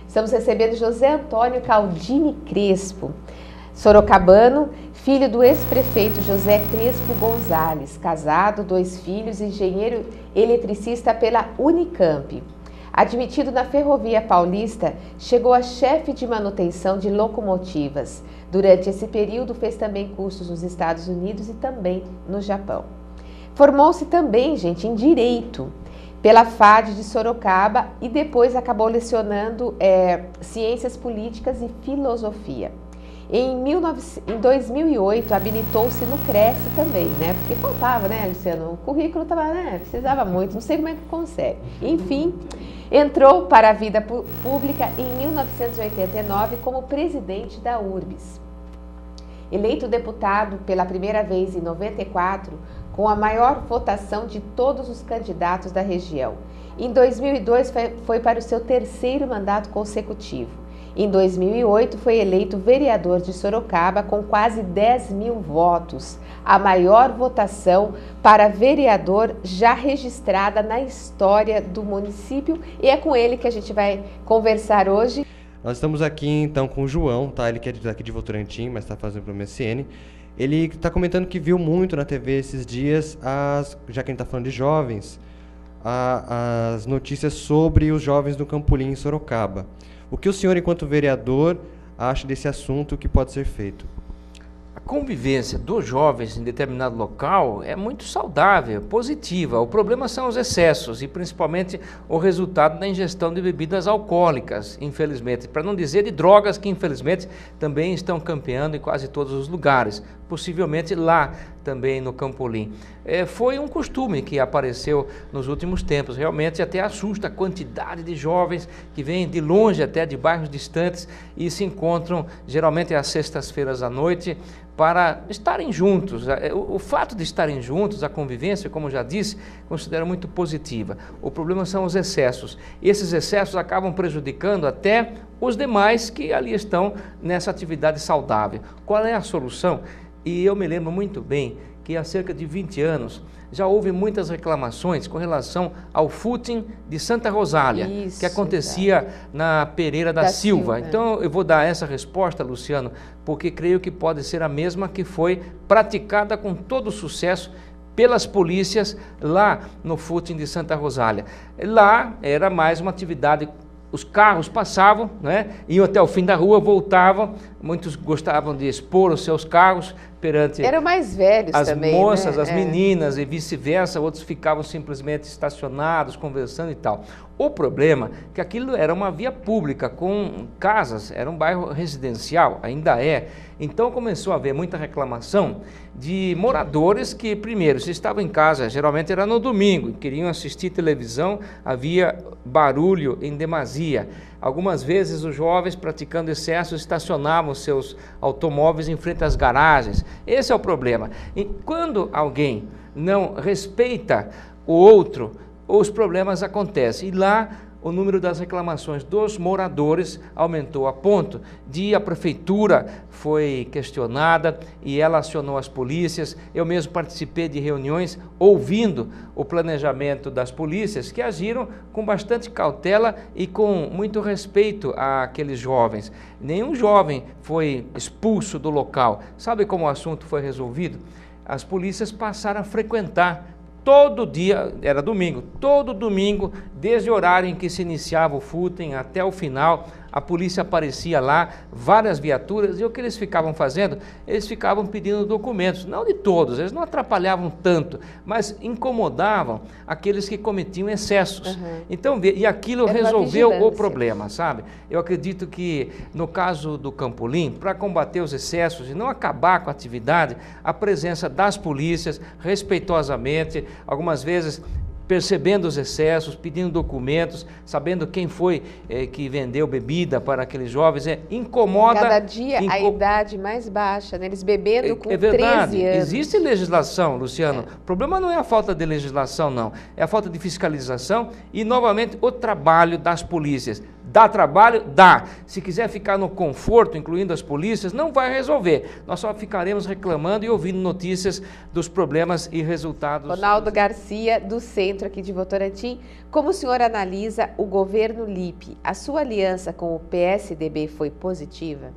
Estamos recebendo José Antônio Caldini Crespo, sorocabano, filho do ex-prefeito José Crespo Gonzalez, casado, 2 filhos, engenheiro eletricista pela Unicamp. Admitido na Ferrovia Paulista, chegou a chefe de manutenção de locomotivas. Durante esse período, fez também cursos nos Estados Unidos e também no Japão. Formou-se também, gente, em Direito pela FAD de Sorocaba e depois acabou lecionando Ciências Políticas e Filosofia. Em 2008, habilitou-se no Cresce também, né? Porque faltava, né, Luciano? O currículo tava, precisava muito, não sei como é que consegue. Enfim, entrou para a vida pública em 1989 como presidente da URBS. Eleito deputado pela primeira vez em 94, com a maior votação de todos os candidatos da região. Em 2002, foi para o seu 3º mandato consecutivo. Em 2008, foi eleito vereador de Sorocaba com quase 10.000 votos, a maior votação para vereador já registrada na história do município, e é com ele que a gente vai conversar hoje. Nós estamos aqui então com o João, tá? Ele que é daqui de Votorantim, mas está fazendo para o MSN. Ele está comentando que viu muito na TV esses dias, já que a gente está falando de jovens, as notícias sobre os jovens do Campolim em Sorocaba. O que o senhor, enquanto vereador, acha desse assunto, o que pode ser feito? A convivência dos jovens em determinado local é muito saudável, positiva. O problema são os excessos e principalmente o resultado da ingestão de bebidas alcoólicas, infelizmente. Para não dizer de drogas que infelizmente também estão campeando em quase todos os lugares, possivelmente lá também no Campolim. Foi um costume que apareceu nos últimos tempos, realmente até assusta a quantidade de jovens que vêm de longe, até de bairros distantes, e se encontram geralmente às sextas-feiras à noite para estarem juntos. O fato de estarem juntos, a convivência, como já disse, considero muito positiva. O problema são os excessos. Esses excessos acabam prejudicando até os demais que ali estão nessa atividade saudável. Qual é a solução? E eu me lembro muito bem que há cerca de 20 anos já houve muitas reclamações com relação ao footing de Santa Rosália, que acontecia na Pereira da Silva. Então eu vou dar essa resposta, Luciano, porque creio que pode ser a mesma que foi praticada com todo sucesso pelas polícias lá no footing de Santa Rosália. Lá era mais uma atividade. Os carros passavam, né, iam até o fim da rua, voltavam, muitos gostavam de expor os seus carros perante eram mais velhos as também, moças, né? as meninas e vice-versa, outros ficavam simplesmente estacionados, conversando e tal. O problema é que aquilo era uma via pública com casas, era um bairro residencial, ainda é. Então começou a haver muita reclamação de moradores que, primeiro, se estavam em casa, geralmente era no domingo, queriam assistir televisão, havia barulho em demasia. Algumas vezes os jovens, praticando excesso, estacionavam seus automóveis em frente às garagens. Esse é o problema. E quando alguém não respeita o outro, os problemas acontecem. E lá o número das reclamações dos moradores aumentou a ponto de a prefeitura foi questionada e ela acionou as polícias. Eu mesmo participei de reuniões ouvindo o planejamento das polícias, que agiram com bastante cautela e com muito respeito àqueles jovens. Nenhum jovem foi expulso do local. Sabe como o assunto foi resolvido? As polícias passaram a frequentar todo dia, era domingo, todo domingo, desde o horário em que se iniciava o footing até o final, a polícia aparecia lá, várias viaturas, e o que eles ficavam fazendo? Eles ficavam pedindo documentos, não de todos, eles não atrapalhavam tanto, mas incomodavam aqueles que cometiam excessos. Então, e aquilo resolveu o problema, sabe? Eu acredito que no caso do Campolim, para combater os excessos e não acabar com a atividade, a presença das polícias, respeitosamente, algumas vezes percebendo os excessos, pedindo documentos, sabendo quem foi que vendeu bebida para aqueles jovens, incomoda. Cada dia a idade mais baixa, né? Eles bebendo com 13 anos. Existe legislação, Luciano. O problema não é a falta de legislação, não. É a falta de fiscalização e, novamente, o trabalho das polícias. Dá trabalho? Dá. Se quiser ficar no conforto, incluindo as polícias, não vai resolver. Nós só ficaremos reclamando e ouvindo notícias dos problemas e resultados. Ronaldo Garcia, do centro aqui de Votorantim. Como o senhor analisa o governo Lippe? A sua aliança com o PSDB foi positiva?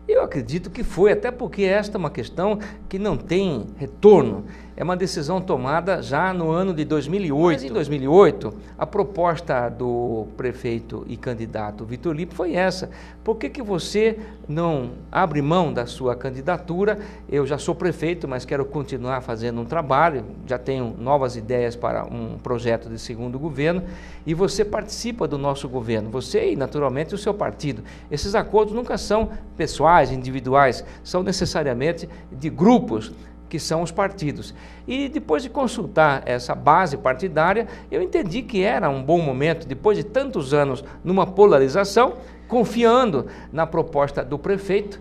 Eu acredito que foi, até porque esta é uma questão que não tem retorno. É uma decisão tomada já no ano de 2008. Mas em 2008, a proposta do prefeito e candidato Vitor Lippe foi essa. Por que você não abre mão da sua candidatura? Eu já sou prefeito, mas quero continuar fazendo um trabalho, já tenho novas ideias para um projeto de segundo governo, e você participa do nosso governo, você e naturalmente o seu partido. Esses acordos nunca são pessoais, individuais, são necessariamente de grupos, que são os partidos. E depois de consultar essa base partidária, eu entendi que era um bom momento, depois de tantos anos numa polarização, confiando na proposta do prefeito,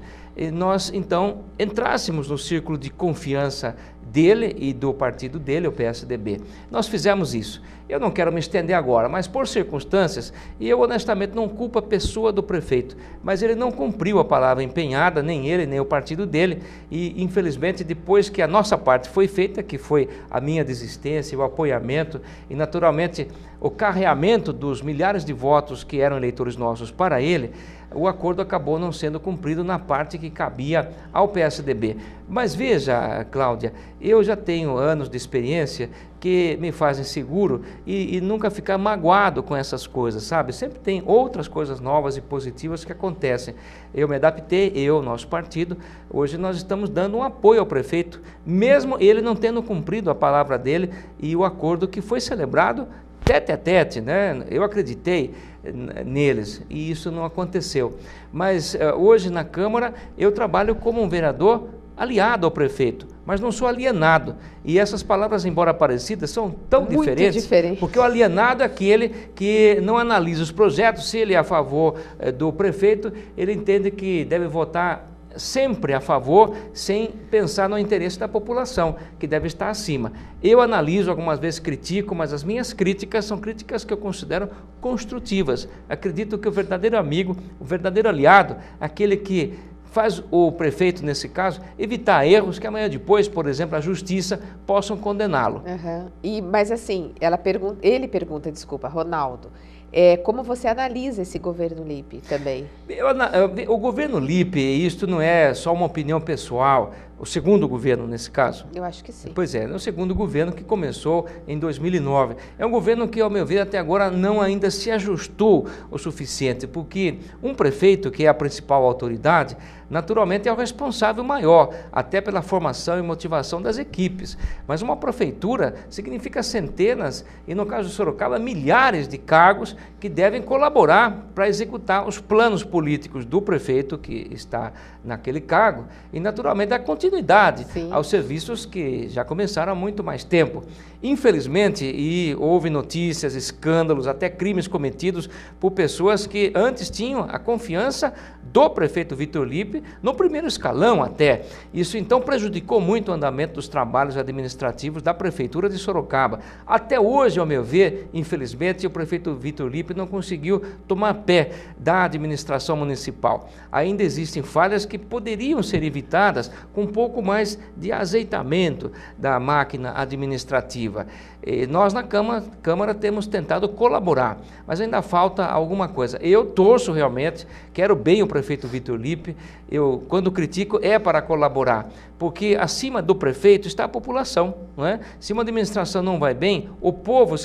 nós então entrássemos no círculo de confiança dele e do partido dele, o PSDB. Nós fizemos isso. Eu não quero me estender agora, mas por circunstâncias, e eu honestamente não culpo a pessoa do prefeito, mas ele não cumpriu a palavra empenhada, nem ele, nem o partido dele, e infelizmente depois que a nossa parte foi feita, que foi a minha desistência, o apoiamento e naturalmente o carreamento dos milhares de votos que eram eleitores nossos para ele, o acordo acabou não sendo cumprido na parte que cabia ao PSDB. Mas veja, Cláudia, eu já tenho anos de experiência que me fazem seguro e nunca ficar magoado com essas coisas, sabe? Sempre tem outras coisas novas e positivas que acontecem. Eu me adaptei, nosso partido, hoje nós estamos dando um apoio ao prefeito, mesmo ele não tendo cumprido a palavra dele e o acordo que foi celebrado tete a tete, né? Eu acreditei neles e isso não aconteceu. Mas hoje na Câmara eu trabalho como um vereador aliado ao prefeito, mas não sou alienado. E essas palavras, embora parecidas, são tão diferentes, porque o alienado é aquele que não analisa os projetos. Se ele é a favor do prefeito, ele entende que deve votar sempre a favor, sem pensar no interesse da população, que deve estar acima. Eu analiso, algumas vezes critico, mas as minhas críticas são críticas que eu considero construtivas. Acredito que o verdadeiro amigo, o verdadeiro aliado, aquele que faz o prefeito, nesse caso, evitar erros que amanhã depois, por exemplo, a justiça possam condená-lo. Mas assim, ele pergunta, Ronaldo, como você analisa esse governo Lippe também? O governo Lippe, isto não é só uma opinião pessoal, o segundo governo nesse caso? Eu acho que sim. Pois é o segundo governo que começou em 2009. É um governo que, ao meu ver, até agora não ainda se ajustou o suficiente, porque um prefeito, que é a principal autoridade, naturalmente é o responsável maior, até pela formação e motivação das equipes. Mas uma prefeitura significa centenas, e no caso de Sorocaba, milhares de cargos que devem colaborar para executar os planos políticos do prefeito que está naquele cargo e, naturalmente, a continuidade aos serviços que já começaram há muito mais tempo. Infelizmente, e houve notícias, escândalos, até crimes cometidos por pessoas que antes tinham a confiança do prefeito Vitor Lippe, no primeiro escalão até. Isso então prejudicou muito o andamento dos trabalhos administrativos da Prefeitura de Sorocaba. Até hoje, ao meu ver, infelizmente, o prefeito Vitor Lippe não conseguiu tomar pé da administração municipal. Ainda existem falhas que poderiam ser evitadas com um pouco mais de azeitamento da máquina administrativa. E nós na Câmara temos tentado colaborar, mas ainda falta alguma coisa. Eu torço realmente, quero bem o prefeito Vitor Lippe, eu quando critico é para colaborar, porque acima do prefeito está a população, não é? Se uma administração não vai bem, o povo...